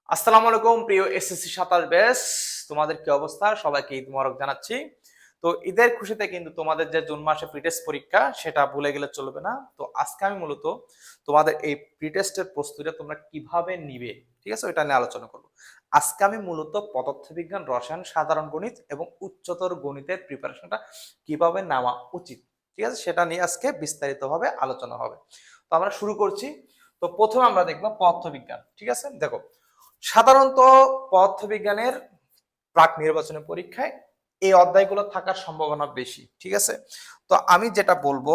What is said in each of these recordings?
আসসালামু আলাইকুম প্রিয় এসএসসি 27 ব্যাচ, তোমাদের কি অবস্থা? সবাইকে ঈদ মোবারক জানাচ্ছি। তো ঈদের খুশিতে কিন্তু তোমাদের যে জুন মাসে প্রিটেস্ট পরীক্ষা সেটা ভুলে গেলে চলবে না। তো আজকে আমি মূলত তোমাদের এই প্রিটেস্টের প্রস্তুতিটা তোমরা কিভাবে নিবে, ঠিক আছে, ওইটা নিয়ে আলোচনা করব। আজকে আমি মূলত পদার্থবিজ্ঞান, রসায়ন, সাধারণ গণিত এবং উচ্চতর গণিতের প্রিপারেশনটা কিভাবে নেওয়া উচিত, ঠিক আছে, সেটা নিয়ে আজকে বিস্তারিতভাবে আলোচনা হবে। তো আমরা শুরু করছি। তো প্রথমে আমরা দেখবো পদার্থবিজ্ঞান, ঠিক আছে। দেখো, সাধারণত পদার্থবিজ্ঞানের প্রাক নির্বাচনী পরীক্ষায় এই অধ্যায়গুলো থাকার সম্ভাবনা বেশি, ঠিক আছে। তো আমি যেটা বলবো,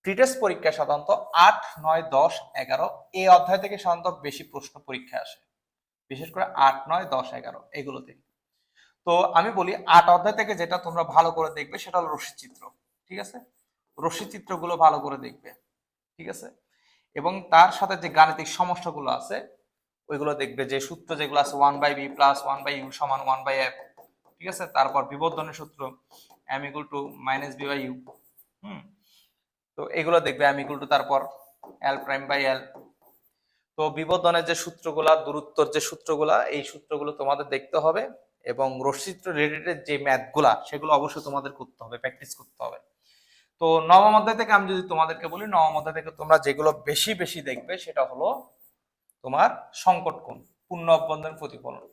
প্রিটেস্ট পরীক্ষায় সাধারণত 8, 9, 10, 11 এই অধ্যায় থেকে সাধারণত বেশি প্রশ্ন পরীক্ষায় আসে, বিশেষ করে 8, 9, 10, 11 এগুলো থেকে। তো আমি বলি 8 অধ্যায় থেকে যেটা তোমরা ভালো করে দেখবে সেটা হলো রশ্মিচিত্র, ঠিক আছে। রশ্মিচিত্রগুলো ভালো করে দেখবে, ঠিক আছে। এবং তার সাথে যে গাণিতিক সমস্যাগুলো আছে ওইগুলো দেখবে, যে সূত্র যেগুলো আছে 1/b প্লাস 1/u সমান 1/f, ঠিক আছে। তারপর বিবর্ধনের সূত্র m equal to minus b/u। তো এগুলো দেখবে m ইকুয়াল টু তারপর l প্রাইম বাই l। তো বিবর্ধনের যে সূত্রগুলা, দূরত্বর যে সূত্রগুলা, এই সূত্রগুলো তোমাদের দেখতে হবে। এবং রশ্মিচিত্র রিলেটেড যে ম্যাথগুলা সেগুলো অবশ্যই তোমাদের করতে হবে, প্র্যাকটিস করতে হবে। তো নবম অধ্যায় থেকে আমি যদি তোমাদেরকে বলি, নবম অধ্যায় থেকে তোমরা যেগুলো বেশি বেশি দেখবে সেটা হলো তোমার সংকট কোণ, পূর্ণ অভ্যন্তরীণ প্রতিফলন,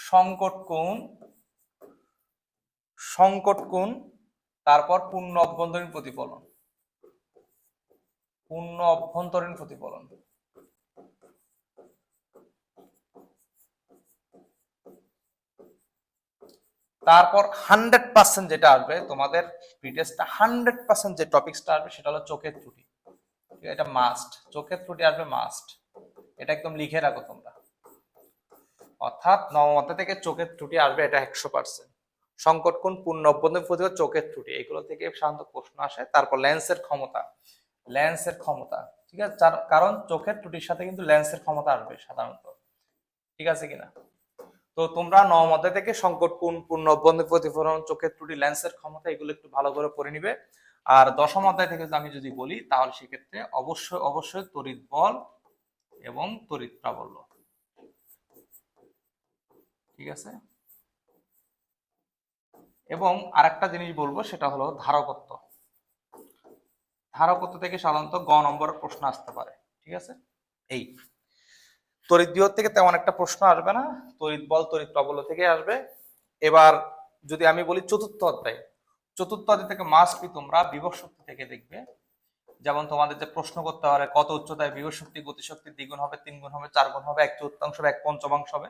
সংকট কোণ, সংকট কোণ, তারপর পূর্ণ অভ্যন্তরীণ প্রতিফলন, পূর্ণ অভ্যন্তরীণ প্রতিফলন। তারপর 100% যেটা আসবে তোমাদের প্রিটেস্টটা, 100% যে টপিকসটা আসবে সেটা হলো চোখের ত্রুটি। এটা মাস্ট, চোখের ত্রুটি আসবে মাস্ট, এটা একদম লিখে রাখো তোমরা। অর্থাৎ নবম অধ্যায় থেকে চোখের ত্রুটি আসবে, এটা 100%। সংকট কোণ, পূর্ণ অভ্যন্তরীণ প্রতিফলন, চোখের ত্রুটি, এগুলো থেকে সাধারণত প্রশ্ন আসে। তারপর লেন্সের ক্ষমতা, লেন্সের ক্ষমতা, ঠিক আছে, কারণ চোখের ত্রুটির সাথে কিন্তু লেন্সের ক্ষমতা আসবে সাধারণত, ঠিক আছে কিনা। তো তোমরা নবম অধ্যায় থেকে সংকট কোণ, পূর্ণ অভ্যন্তরীণ প্রতিফলন, চোখের ত্রুটি, লেন্সের ক্ষমতা এগুলো একটু ভালো করে পড়ে নিবে। আর দশম অধ্যায় থেকে আমি যদি বলি তাহলে সেক্ষেত্রে অবশ্যই অবশ্যই তড়িৎ বল এবং তড়িৎ প্রাবল্য, ঠিক আছে। এবং আরেকটা জিনিস বলবো সেটা হলো ধারকত্ব। ধারকত্ব থেকে সাধারণত গ নম্বরের প্রশ্ন আসতে পারে, ঠিক আছে। এই তড়িৎ বিভব থেকে তেমন একটা প্রশ্ন আসবে না, তড়িৎ বল, তড়িৎ প্রাবল্য থেকে আসবে। এবার যদি আমি বলি চতুর্থ অধ্যায়, চতুর্থ অধ্যায় থেকে মাস্ট বি তোমরা বিভব শক্তি থেকে দেখবে। যেমন তোমাদের যে প্রশ্ন করতে পারে কত উচ্চতায় বিভব শক্তি গতিশক্তি দ্বিগুণ হবে, 3 গুণ হবে, 4 গুণ হবে, 1/4 হবে, 1/5 হবে।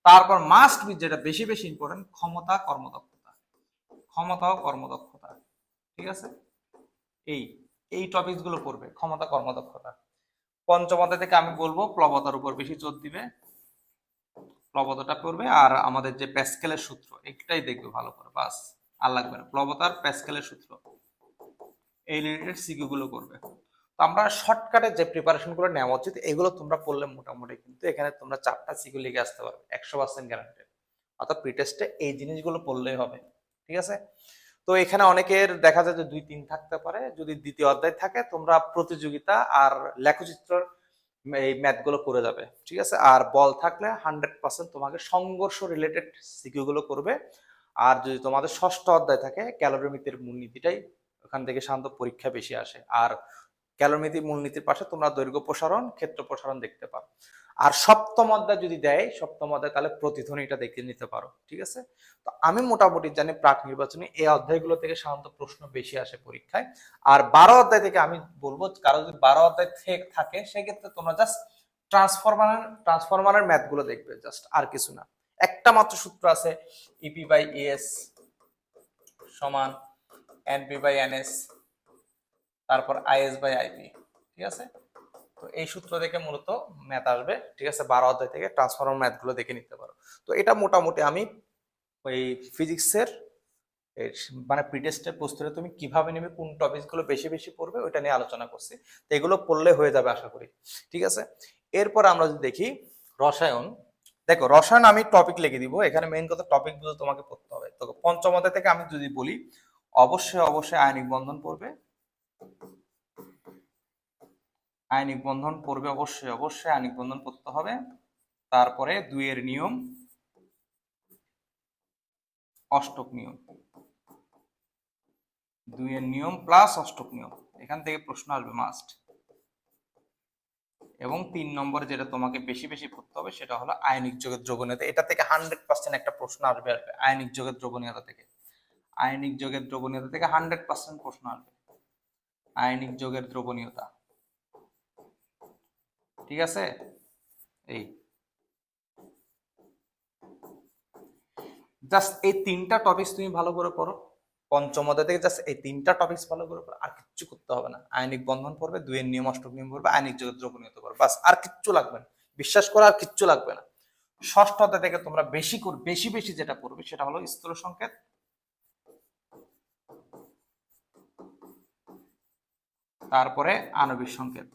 তারপর মাস্ট বি যেটা বেশি বেশি ইম্পর্টেন্ট, ক্ষমতা কর্মদক্ষতা, ক্ষমতা ও কর্মদক্ষতা, ঠিক আছে। এই এই টপিকস গুলো পড়বে, ক্ষমতা কর্মদক্ষতা। পঞ্চম অধ্যায় থেকে আমি বলবো প্লবতার উপর বেশি জোর দিবে, প্লবতাটা পড়বে। আর আমাদের যে প্যাসকেলের সূত্র একটাই দেখবে ভালো করে, বাস আর লাগবে না। প্লবতার প্যাসকেলের সূত্র, এই রিলেটেড সিকিউ গুলো করবে। তো আমরা শর্টকাটে যে প্রিপারেশন গুলো নেওয়া উচিত এগুলো তোমরা পড়লে মোটামুটি কিন্তু এখানে তোমরা 4টা সিকিউ লিখে আসতে পারবে, 100% গ্যারান্টেড। অর্থাৎ প্রিটেস্টে এই জিনিসগুলো পড়লেই হবে, ঠিক আছে। তো এখানে অনেকের দেখা যায় যে 2-3 থাকতে পারে। যদি দ্বিতীয় অধ্যায় থাকে তোমরা প্রতিযোগিতা আর লেখচিত্র এই ম্যাথ গুলো করে যাবে, ঠিক আছে। আর বল থাকলে 100% তোমাকে সংঘর্ষ রিলেটেড সিকিউ গুলো করবে। আর যদি তোমাদের ষষ্ঠ অধ্যায় থাকে ক্যালোরিমিতির মূলনীতিটাই ওখান থেকে সাধারণত পরীক্ষা বেশি আসে। আর ক্যালোরিমিতি মূলনীতির পাশে তোমরা দৈর্ঘ্য প্রসারণ, ক্ষেত্র প্রসারণ দেখতে পারো। আর সপ্তম অধ্যায় যদি দেয়, সপ্তম অধ্যায় তাহলে প্রতিধ্বনিটা দেখে নিতে পারো, ঠিক আছে। তো আমি মোটামুটি জানি প্রাক নির্বাচনী এই অধ্যায়গুলো থেকে সাধারণত প্রশ্ন বেশি আসে পরীক্ষায়। আর 12 অধ্যায় থেকে আমি বলবো, কারো যদি 12 অধ্যায় থাকে সেক্ষেত্রে তোমরা জাস্ট ট্রান্সফরমারের ম্যাথ গুলো দেখবে, জাস্ট আর কিছু না। একটা মাত্র সূত্র আছে, ইপি বাই এস সমান এনপি বাই এনএস, তারপর আইএস বাই আইপি, ঠিক আছে। তো এই সূত্র দেখে মূলত ম্যাথ আসবে, ঠিক আছে। 12 অধ্যায় থেকে ট্রান্সফরমার ম্যাথ গুলো দেখে নিতে পারো। তো এটা মোটামুটি আমি ওই ফিজিক্সের মানে প্রিটেস্টের প্রস্তুতি তুমি কিভাবে নেবে, কোন টপিক গুলো বেশি বেশি পড়বে ওইটা নিয়ে আলোচনা করছি। তো এগুলো পড়লে হয়ে যাবে আশা করি, ঠিক আছে। এরপর আমরা যদি দেখি রসায়ন। দেখো রসায়ন আমি টপিক লিখে দিব, এখানে মেইন কথা টপিক গুলো তোমাকে পড়তে হবে। তো পঞ্চম অধ্যায় থেকে আমি যদি বলি অবশ্যই অবশ্যই আয়নিক বন্ধন পড়বে, আয়নিক বন্ধন পড়বে, অবশ্যই অবশ্যই আয়নিক বন্ধন পড়তে হবে। তারপরে 2 এর নিয়ম, অষ্টক নিয়ম, 2 এর নিয়ম প্লাস অষ্টক নিয়ম, এখান থেকে প্রশ্ন আসবে মাস্ট। এবং 3 নম্বরে যেটা তোমাকে বেশি বেশি পড়তে হবে সেটা হলো আয়নিক যৌগের দ্রবণীয়তা। এটা থেকে 100% একটা প্রশ্ন আসবে আয়নিক যৌগের দ্রবণীয়তা থেকে। আয়নিক যৌগের দ্রবণীয়তা থেকে 100% প্রশ্ন আসবে। আয়নিক যৌগের দ্রবণীয়তা, ঠিক আছে? এই জাস্ট এই 3টা টপিকস তুমি ভালো করে পড়ো। পঞ্চম অধ্যায় থেকে জাস্ট এই 3টা টপিকস ভালো করে পড়ো, আর কিচ্ছু করতে হবে না। আয়নিক বন্ধন পড়বে, 2 এর নিয়ম, অষ্টক নিয়ম পড়বে, আয়নিক যৌগের দ্রবণীয়তা পড়বে, বাস। আর কিচ্ছু লাগবে না, বিশ্বাস করো, আর কিচ্ছু লাগবে না। ষষ্ঠ অধ্যায় থেকে তোমরা বেশি বেশি যেটা পড়বে সেটা হলো স্থূল সংকেত, তারপরে আণবিক সংকেত,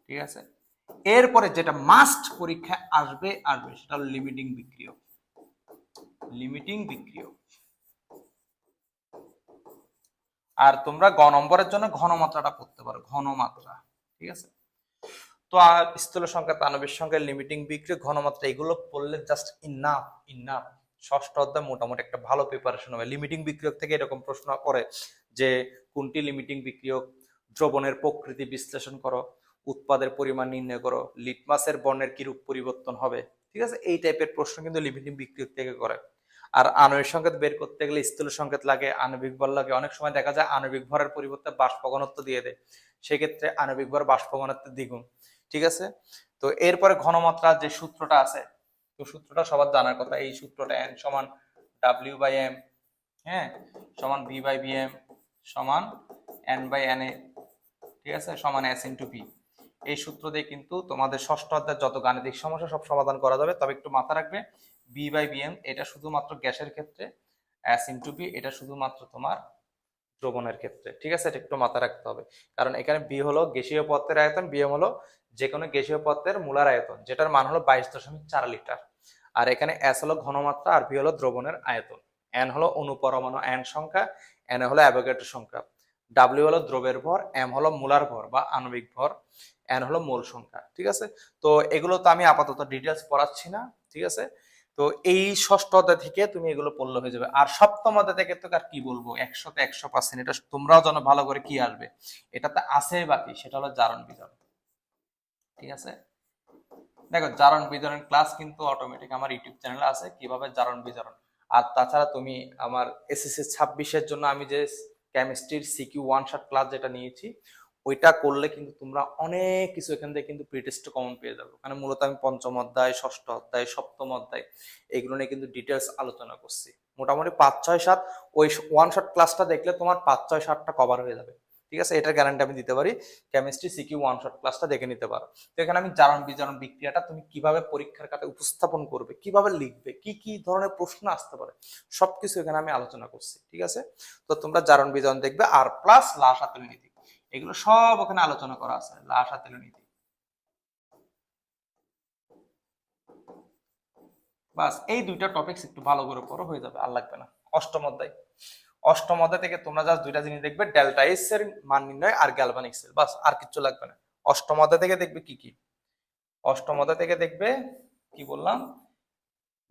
ঠিক আছে? এরপরে যেটা মাস্ট পরীক্ষায় আসবে সেটা হলো লিমিটিং বিক্রিয়ক। লিমিটিং বিক্রিয়ক। আর তোমরা গ নম্বরের জন্য ঘনমাত্রাটা পড়তে পারো, ঘনমাত্রা, ঠিক আছে? তো আর স্থূল সংকেত, আণবিক সংকেত, লিমিটিং বিক্রিয়ক, ঘনমাত্রা, এগুলো পড়লে জাস্ট ইনাফ। ষষ্ঠ অধ্যায় মোটামুটি একটা ভালো প্রিপারেশন হবে। লিমিটিং বিক্রিয়ক থেকে এরকম প্রশ্ন করে যে কোনটি লিমিটিং বিক্রিয়ক, দ্রবণের প্রকৃতি বিশ্লেষণ করো, উৎপাদের পরিমাণ নির্ণয় করো, লিটমাসের বর্ণের কিরূপ পরিবর্তন হবে, ঠিক আছে? এই টাইপের প্রশ্ন কিন্তু লিমিটিং বিক্রিয়ক থেকে করে। আর আণবিক সংকেত বের করতে গেলে স্থূল সংকেত লাগে, আণবিক ভর লাগে। অনেক সময় দেখা যায় আণবিক ভরের পরিবর্তে বাষ্প ঘনত্ব দিয়ে দেয়, সেক্ষেত্রে আণবিক ভর বাষ্প ঘনত্বের দ্বিগুণ, ঠিক আছে? তো এরপরে ঘনমাত্রার যে সূত্রটা আছে, তো সূত্রটা সবার জানার কথা। এই সূত্রটা n সমান w/m, হ্যাঁ, সমান v/bm সমান n/na, ঠিক আছে, সমান s * p। এই সূত্র দিয়ে কিন্তু তোমাদের ষষ্ঠ অধ্যায়ের যত গাণিতিক সমস্যা সব সমাধান করা যাবে। তবে একটু মাথা রাখবে, v/bm এটা শুধুমাত্র গ্যাসের ক্ষেত্রে, s * p এটা শুধুমাত্র তোমার দ্রবণের ক্ষেত্রে, ঠিক আছে? এটা একটু মাথা রাখতে হবে, কারণ এখানে বি হলো গ্যাসীয় পদার্থের আয়তন, বিএম হলো যে কোনো গ্যাসীয় পদার্থের মোলার আয়তন, যেটার মান হলো 22.4 লিটার। আর এখানে এস হলো ঘনমাত্রা, আর বি হলো দ্রবণের আয়তন, এন হলো অণুপরমাণু এন সংখ্যা, এন হলো অ্যাভোগাড্রো সংখ্যা, ডাব্লিউ হলো দ্রবের ভর, এম হলো মোলার ভর বা আণবিক ভর, এন হলো মোল সংখ্যা, ঠিক আছে? তো এগুলো তো আমি আপাতত ডিটেলস পড়াচ্ছি না, ঠিক আছে? তো এই ষষ্ঠ অধ্যায় থেকে তুমি এগুলো পড়লে হয়ে যাবে। আর সপ্তম অধ্যায় থেকে তো আর কি বলবো, 100% এটা তোমরাও জানো ভালো করে কি আসবে। এটাতে আছে বাকি, সেটা হলো জারণ বিজারণ, ঠিক আছে? দেখো, জারণ বিজারণ ক্লাস কিন্তু অটোমেটিক আমার ইউটিউব চ্যানেলে আছে, কিভাবে জারণ বিজারণ। আর তাছাড়া তুমি আমার এসএসসি 26-এর জন্য আমি যে কেমিস্ট্রির সিকিউ ওয়ান শট ক্লাস যেটা নিয়েছি, ওইটা করলে কিন্তু তোমরা অনেক কিছু এখান থেকে কিন্তু প্রিটেস্ট কমন পেয়ে যাবে। ওখানে মূলত আমি পঞ্চম অধ্যায়, ষষ্ঠ অধ্যায়, সপ্তম অধ্যায় এগুলো নিয়ে কিন্তু ডিটেলস আলোচনা করছি। মোটামুটি 5-6-7 ওই ওয়ান শট ক্লাসটা দেখলে তোমার 5-6-7টা কভার হয়ে যাবে, ঠিক আছে? এটার গ্যারান্টি আমি দিতে পারি। কেমিস্ট্রি সিকিউ ওয়ান শট ক্লাসটা দেখে নিতে পারো। তো এখানে আমি জারণ বিজারণ বিক্রিয়াটা তুমি কিভাবে পরীক্ষার খাতায় উপস্থাপন করবে, কিভাবে লিখবে, কি কি ধরনের প্রশ্ন আসতে পারে, সবকিছু এখানে আমি আলোচনা করছি, ঠিক আছে? তো তোমরা জারণ বিজারণ দেখবে, আর প্লাস লাসাতেল নীতি, এগুলো সব ওখানে আলোচনা করা আছে। লাসাতেল নীতি, বাস এই দুইটা টপিকস একটু ভালো করে পড়ো, হয়ে যাবে, আর লাগবে না। অষ্টম অধ্যায় থেকে তোমরা জাস্ট দুইটা জিনিস দেখবে, ডেল্টা এস এর মান নির্ণয় আর গ্যালভানিক সেল, বাস, আর কিচ্ছু লাগবে না। অষ্টম অধ্যায় থেকে দেখবে কি অষ্টম অধ্যায় থেকে দেখবে কি বললাম,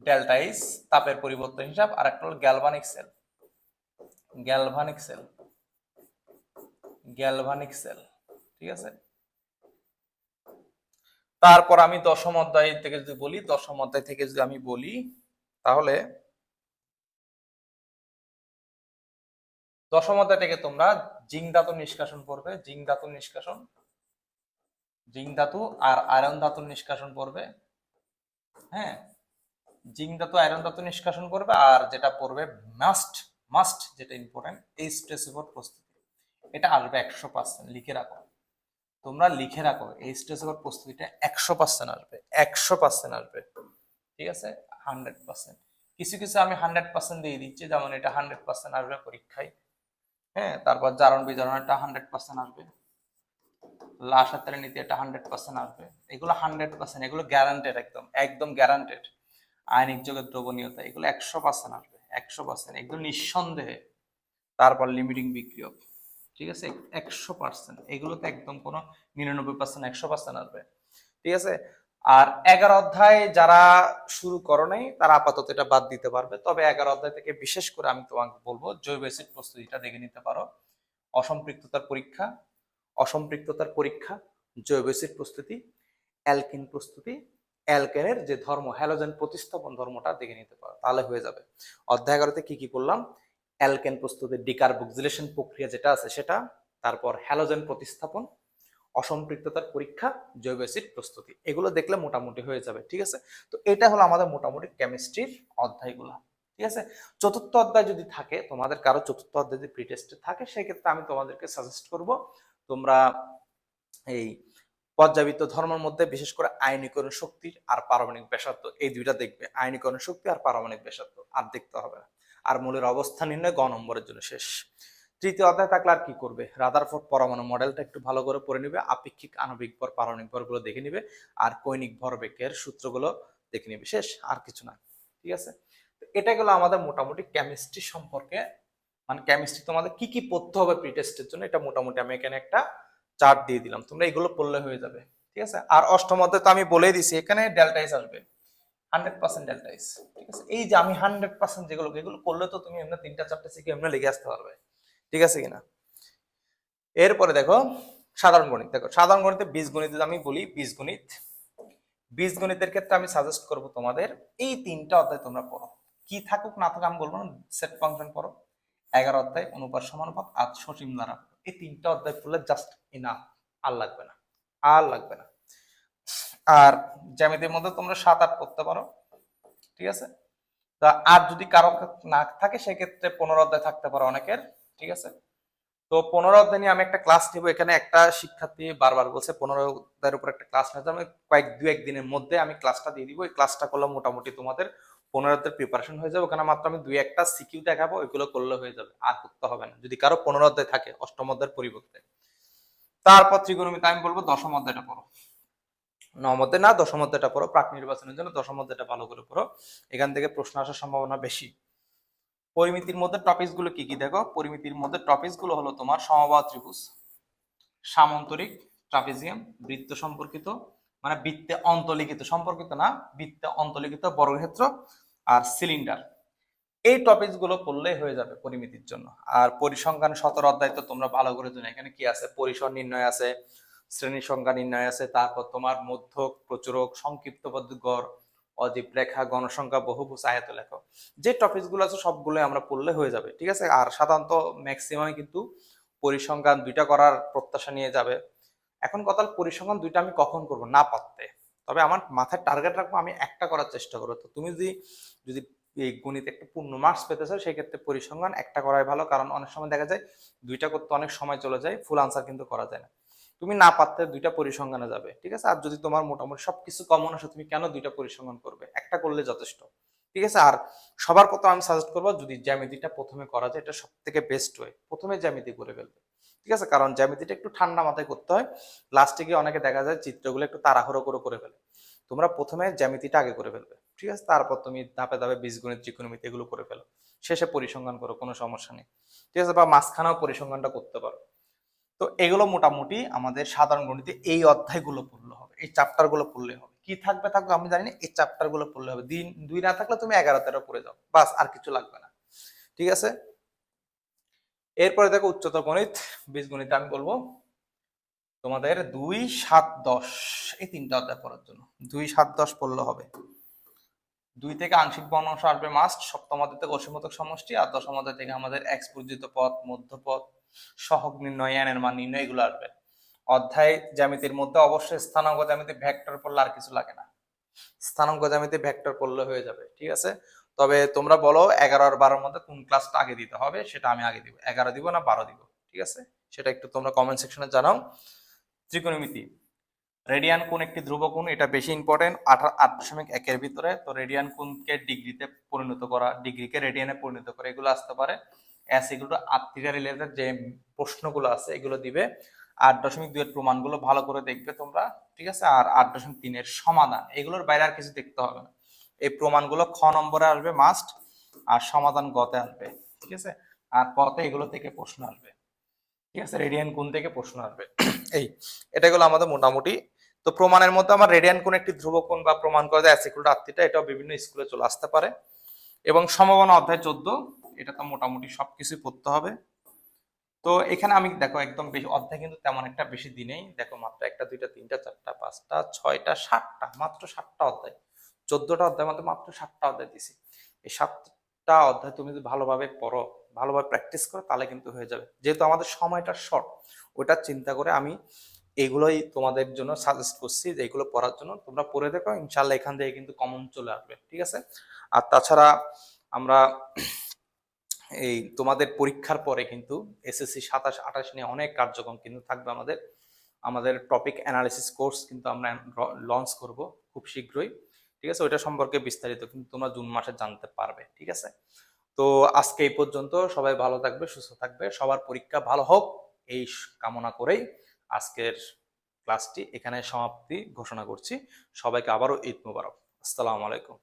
ডেল্টা এস তাপের পরিবর্তন হিসাব, আর একটা হলো galvanic cell, galvanic cell, galvanic cell, ঠিক আছে? তারপর আমি দশম অধ্যায় থেকে যদি আমি বলি, তাহলে দশম অধ্যায় থেকে তোমরা জিঙ্ক ধাতু নিষ্কাশন পড়বে, জিঙ্ক ধাতু নিষ্কাশন, জিঙ্ক ধাতু আর আয়রন ধাতু নিষ্কাশন পড়বে, হ্যাঁ, জিঙ্ক ধাতু আয়রন ধাতু নিষ্কাশন করবে। আর যেটা পড়বে মাস্ট মাস্ট যেটা ইম্পর্টেন্ট, এই স্ট্রেসিভর প্রস্তুতি, এটা আসবে 100%, লিখে রাখো, তোমরা লিখে রাখো, এই স্ট্রেসিভর প্রস্তুতিটা 100% আসবে, 100% আসবে, ঠিক আছে? 100%। কিছু কিছু আমি 100% দিয়ে দিচ্ছি, যেমন এটা 100% আসবে পরীক্ষায়, হ্যাঁ। তারপর জারণ বিজারণ এটা 100% আসবে, লাসাতের নীতি এটা 100% আসবে। এগুলো 100%, এগুলো গ্যারান্টেড, একদম একদম গ্যারান্টেড। আয়নিক যৌগের দ্রবণীয়তা এগুলো 100% আসবে, 100% একদম নিঃসন্দেহে। তারপর লিমিটিং বিক্রিয়ক, ঠিক আছে, 100%। এগুলোতে একদম কোনো 99%, 100% আসবে, ঠিক আছে। আর 11 অধ্যায় যারা শুরু করো নাই তারা আপাতত এটা বাদ দিতে পারবে। তবে 11 অধ্যায় থেকে বিশেষ করে আমি তোমাকে বলবো জৈব অ্যাসিড প্রস্তুতিটা দেখে নিতে পারো। অসম্পৃক্ততার পরীক্ষা, অসম্পৃক্ততার পরীক্ষা, জৈব অ্যাসিড প্রস্তুতি, অ্যালকিন প্রস্তুতি, অ্যালকেনের যে ধর্ম হ্যালোজেন প্রতিস্থাপন ধর্মটা দেখে নিতে পারো, তাহলে হয়ে যাবে। অধ্যায় 11তে কি কি করলাম? অ্যালকেন প্রস্তুতির ডিকার্বক্সিলেশন প্রক্রিয়া যেটা আছে সেটা, তারপর হ্যালোজেন প্রতিস্থাপন, অসম্পৃক্ততার পরীক্ষা, জৈব অ্যাসিড প্রস্তুতি, এগুলো দেখলে মোটামুটি হয়ে যাবে, ঠিক আছে। তো এটা হলো আমাদের মোটামুটি কেমিস্ট্রির অধ্যায়গুলো, ঠিক আছে। চতুর্থ অধ্যায় যদি থাকে তোমাদের কারো, চতুর্থ অধ্যায় যদি প্রি টেস্টে থাকে, সেক্ষেত্রে আমি তোমাদেরকে সাজেস্ট করব তোমরা এই পর্যাবৃত্ত ধর্মের মধ্যে বিশেষ করে আয়নীকরণ শক্তি আর পারমাণবিক ব্যাসার্ধ, এই দুইটা দেখবে। আয়নীকরণ শক্তি আর পারমাণবিক ব্যাসার্ধ আর দেখতে হবে না। আর মূলের অবস্থান নির্ণয় গ নম্বরের জন্য শেষ। তৃতীয় অধ্যায় থাকলে আর কি করবে? রাদারফোর্ড পরমাণু মডেলটা একটু ভালো করে পড়ে নিবে, আপেক্ষিক আণবিক ভর পারমাণবিক ভরগুলো দেখে নিবে, আর কৌণিক ভরবেগের সূত্রগুলো দেখে নিবে, শেষ, আর কিছু না, ঠিক আছে। এটা গেলো আমাদের মোটামুটি কেমিস্ট্রি সম্পর্কে, মানে কেমিস্ট্রি তোমাদের কি কি পড়তে হবে প্রি টেস্টের জন্য, এটা মোটামুটি আমি এখানে একটা চার্ট দিয়ে দিলাম, তোমরা এগুলো পড়লে হয়ে যাবে, ঠিক আছে। আর অষ্টম অধ্যায় তো আমি বলেই দিছি, এখানে ডেল্টা এস আসবে 100% ডেল্টা এস, ঠিক আছে। এই যে আমি 100% যেগুলো, এগুলো করলে তো তুমি এমনি 3টা 4টে শিখে এমনি লিখে আসতে পারবে, ঠিক আছে কিনা। এরপরে দেখো সাধারণ গণিত। দেখো সাধারণ গণিতে বীজগণিত, আমি বলি বীজগণিত, বীজগণিতের ক্ষেত্রে আমি সাজেস্ট করব তোমাদের এই 3টা অধ্যায় তোমরা পড়ো। কি থাকুক না থাকুক আমি বলবো না, সেট ফাংশন পড়ো, 11 অধ্যায় অনুপাত সমানুপাত আর সসীম ধারা, এই 3টা অধ্যায় পড়লে জাস্ট ইনাফ, আর লাগবে না, আর লাগবে না। আর জ্যামিতির মধ্যে তোমরা 7, 8 পড়তে পারো, ঠিক আছে। তা আর যদি কারো না থাকে সেক্ষেত্রে 15 অধ্যায় থাকতে পারো অনেকের, ঠিক আছে। তো 15 অধ্যায় নিয়ে আমি একটা ক্লাস নিব। এখানে একটা শিক্ষার্থী বারবার বলছে 15 অধ্যায়ের উপর একটা ক্লাস নিতে, আমি দু একদিনের মধ্যে আমি ক্লাসটা দিয়ে দিব। এই ক্লাসটা করলে মোটামুটি তোমাদের 15 অধ্যায়ের প্রিপারেশন হয়ে যাবে। ওখানে মাত্র আমি 2-1টা সিকিউ দেখাবো, ওইগুলো করলে হয়ে যাবে, আর করতে হবে না যদি কারো 15 অধ্যায় থাকে অষ্টম অধ্যায়ের পরিবর্তে। তারপর ত্রিকোণমিতি আমি বলবো দশম অধ্যায়টা পড়ো, নবম অধ্যায় না দশম অধ্যায়টা পড়ো, প্রাক নির্বাচনের জন্য দশম অধ্যায়টা ভালো করে পড়ো, এখান থেকে প্রশ্ন আসার সম্ভাবনা বেশি। পরিমিতির মধ্যে টপিকস গুলো কি কি দেখো? পরিমিতির মধ্যে টপিকস গুলো হলো তোমার সমবাহু ত্রিভুজ, সামান্তরিক, ট্রাপিজিয়াম, বৃত্ত সম্পর্কিত, মানে বৃত্তে অন্তর্লিখিত, সম্পর্কিত না, বৃত্তে অন্তর্লিখিত বর্গক্ষেত্র আর সিলিন্ডার। এই টপিকস গুলো পড়লেই হয়ে যাবে পরিমিতির জন্য। আর পরিসংখ্যান 17 অধ্যায় তো তোমরা ভালো করে জানো, এখানে কি আছে? পরিসর নির্ণয় আছে, শ্রেণী সংখ্যা নির্ণয় আছে, তারপর তোমার মধ্যক, প্রচুরক, সংক্ষিপ্ত পদ্ধতি, গড়, অজীব রেখা, গণসংখ্যা, বহুভুজ, আয়ত লেখ, যে টপিকস গুলো আছে সবগুলো আমরা পড়লে হয়ে যাবে, ঠিক আছে। আর সাধারণত ম্যাক্সিমাম কিন্তু পরিসংখ্যান 2টা করার প্রত্যাশা নিয়ে যাবে। এখন কথা, পরিসংখ্যান 2টা আমি কখন করব? না পারতে, তবে আমার মাথায় টার্গেট রাখবো আমি একটা করার চেষ্টা করবো। তো তুমি যদি যদি এই গণিতে একটা পূর্ণ মার্কস পেতে চাও, সেই ক্ষেত্রে পরিসংখ্যান একটা করাই ভালো, কারণ অনেক সময় দেখা যায় 2টা করতে অনেক সময় চলে যায়, ফুল আনসার কিন্তু করা যায় না। তুমি না পারতে 2টা পরিসংখ্যানে যাবে, ঠিক আছে। আর যদি তোমার মোটামুটি সবকিছু কমন আসে, তুমি কেন 2টা পরিসংখ্যান করবে? একটা করলে যথেষ্ট, ঠিক আছে। আর সবার প্রথমে আমি সাজেস্ট করবো যদি জ্যামিতিটা প্রথমে করা যায়, এটা সব থেকে বেস্ট ওয়ে, প্রথমে জ্যামিতি করে ফেলবে, ঠিক আছে। কারণ জ্যামিতিটা একটু ঠান্ডা মাথায় করতে হয়, লাস্টে গিয়ে অনেকে দেখা যায় চিত্রগুলো একটু তাড়াহুড়ো করে ফেলে। তোমরা প্রথমে জ্যামিতিটা আগে করে ফেলবে, ঠিক আছে। তারপর তুমি ধাপে ধাপে বীজগণিত, ত্রিকোণমিতি এগুলো করে ফেলো, শেষে পরিসংখ্যান করো, কোনো সমস্যা নেই, ঠিক আছে। বা মাঝখানেও পরিসংখ্যানটা করতে পারো। তো এগুলো মোটামুটি আমাদের সাধারণ গণিতে এই অধ্যায়গুলো পড়লে হবে, এই চ্যাপ্টার গুলো পড়লে হবে। কি থাকবে থাকবে আমি জানি না, এই চ্যাপ্টার গুলো পড়লে হবে। দুই না থাকলে তুমি 11-13 পড়ে যাও, বাস, আর কিছু লাগবে না, ঠিক আছে। এরপরে দেখো উচ্চতর গণিত, বীজগণিতে আমি বলবো তোমাদের 2, 7, 10 এই 3টা অধ্যায় পড়ার জন্য 2, 7, 10 পড়লে হবে। 2 থেকে আংশিক ভগ্নাংশ আসবে মাস্ট, সপ্তম অধ্যায় থেকে অসীমতক সমষ্টি, আর দশম অধ্যায় থেকে আমাদের এক্স পূর্জিত পদ, মধ্যপদ, সহগ নির্ণয়, এন এর মান নির্ণয়, এগুলো আসবে। অধ্যায় জ্যামিতির মধ্যে অবশ্যই স্থানাঙ্ক জ্যামিতি ভেক্টর পড়লে আর কিছু লাগে না, স্থানাঙ্ক জ্যামিতি ভেক্টর পড়লে হয়ে যাবে, ঠিক আছে। তবে তোমরা বলো 11 আর 12-র মধ্যে কোন ক্লাসটা আগে দিতে হবে, সেটা আমি আগে দিব, 11 দিব না 12 দিব, ঠিক আছে। সেটা একটু তোমরা কমেন্ট সেকশনে জানাও। ত্রিকোণমিতি, রেডিয়ান কোণ একটি ধ্রুব কোণ, এটা বেশি ইম্পর্টেন্ট 8.1 ভিতরে। তো রেডিয়ান কোণকে ডিগ্রিতে পরিণত করা, ডিগ্রিকে রেডিয়ানে পরিণত করা, এগুলো আসতে পারে। এগুলো আত্মীয় রিলেটেড যে প্রশ্নগুলো আছে এগুলো দিবে। 8.2 এর প্রমাণগুলো ভালো করে দেখবে তোমরা, ঠিক আছে। আর 8.3 এর সমাধান, এগুলোর বাইরে আর কিছু দেখতে হবে না। এই প্রমাণগুলো খ নম্বরে আসবে মাস্ট। আর সমাধান গতে আসবে, ঠিক আছে। আর পথে এগুলো থেকে প্রশ্ন আসবে, ঠিক আছে। রেডিয়ান কোণ থেকে প্রশ্ন আসবে। এই এটা গেলো আমাদের মোটামুটি। তো প্রমাণের মধ্যে আমার রেডিয়ান কোণ একটি ধ্রুবক কোণ বা প্রমাণ করা যায় r, এটাও বিভিন্ন স্কুলে চলে আসতে পারে। এবং সম্ভাবনা অধ্যায় 14, এটা তো মোটামুটি সবকিছুই পড়তে হবে। তো এখানে আমি দেখো একদম বেশি অধ্যায় কিন্তু তেমন একটা বেশি দিনেই, দেখো মাত্র 1টা 2টা 3টা 4টা 5টা 6টা 7টা, মাত্র 7টা অধ্যায়। 14টা অধ্যায় মধ্যে মাত্র 7টা অধ্যায় দিছি। এই 7টা অধ্যায় তুমি যদি ভালোভাবে পড়ো, ভালোভাবে প্র্যাকটিস করো, তাহলে কিন্তু হয়ে যাবে। যেহেতু আমাদের সময়টা শর্ট, ওটা চিন্তা করে আমি এইগুলোই তোমাদের জন্য সাজেস্ট করছি যে এইগুলো পড়ার জন্য। তোমরা পড়ে দেখো, ইনশাল্লাহ এখান থেকে কিন্তু কমন চলে আসবে, ঠিক আছে। আর তাছাড়া আমরা এই তোমাদের পরীক্ষার পরে কিন্তু এসএসসি 27 28 নিয়ে অনেক কার্যক্রম কিন্তু থাকবে আমাদের। আমাদের টপিক অ্যানালিসিস কোর্স কিন্তু আমরা লঞ্চ করব খুব শীঘ্রই, ঠিক আছে। ওইটা সম্পর্কে বিস্তারিত কিন্তু তোমরা জুন মাসে জানতে পারবে, ঠিক আছে। তো আজকে এই পর্যন্ত, সবাই ভালো থাকবে, সুস্থ থাকবে, সবার পরীক্ষা ভালো হোক এই কামনা করেই আজকের ক্লাসটি এখানে সমাপ্তি ঘোষণা করছি। সবাইকে আবারও ঈদ মোবারক। আসসালামু আলাইকুম।